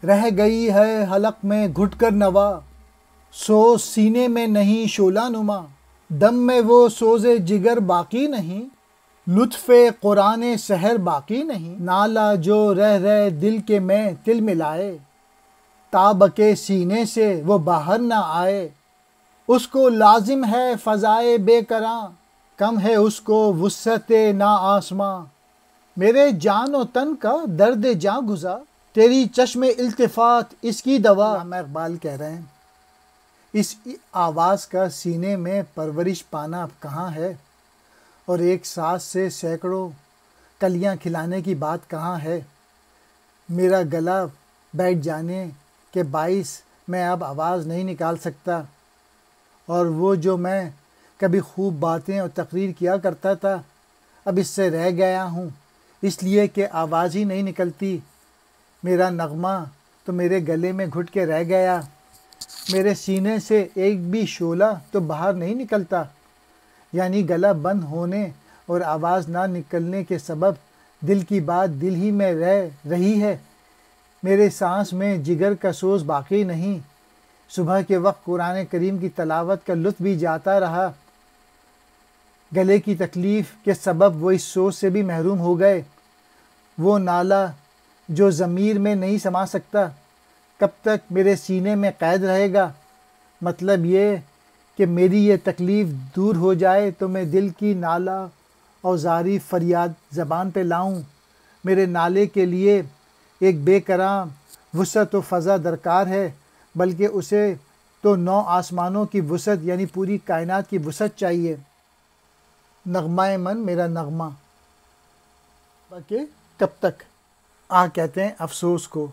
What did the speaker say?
رہ گئی ہے حلق میں گھٹ کر نوا، سوز سینے میں نہیں شعلہ نما، دم میں وہ سوز جگر باقی نہیں، لطف قرآن سحر باقی نہیں، نالا جو رہ رہ دل کے میں تل ملائے، تاب کے سینے سے وہ باہر نہ آئے، اس کو لازم ہے فضائے بے کراں، کم ہے اس کو وسعت نا آسماں، میرے جان و تن کا درد جاں گزا، تیری چشم التفات اس کی دوا۔ علامہ اقبال کہہ رہے ہیں اس آواز کا سینے میں پرورش پانا اب کہاں ہے، اور ایک ساز سے سینکڑوں کلیاں کھلانے کی بات کہاں ہے، میرا گلا بیٹھ جانے کے باعث میں اب آواز نہیں نکال سکتا، اور وہ جو میں کبھی خوب باتیں اور تقریر کیا کرتا تھا اب اس سے رہ گیا ہوں، اس لیے کہ آواز ہی نہیں نکلتی، میرا نغمہ تو میرے گلے میں گھٹ کے رہ گیا، میرے سینے سے ایک بھی شعلہ تو باہر نہیں نکلتا، یعنی گلا بند ہونے اور آواز نہ نکلنے کے سبب دل کی بات دل ہی میں رہ رہی ہے، میرے سانس میں جگر کا سوز باقی نہیں، صبح کے وقت قرآن کریم کی تلاوت کا لطف بھی جاتا رہا، گلے کی تکلیف کے سبب وہ اس سوز سے بھی محروم ہو گئے، وہ نالہ جو ضمیر میں نہیں سما سکتا کب تک میرے سینے میں قید رہے گا، مطلب یہ کہ میری یہ تکلیف دور ہو جائے تو میں دل کی نالہ اور زاری فریاد زبان پہ لاؤں، میرے نالے کے لیے ایک بے کراں وسعت و فضا درکار ہے، بلکہ اسے تو 9 آسمانوں کی وسعت یعنی پوری کائنات کی وسعت چاہیے۔ نغمہ من میرا نغمہ کہ کب تک، کہتے ہیں افسوس کو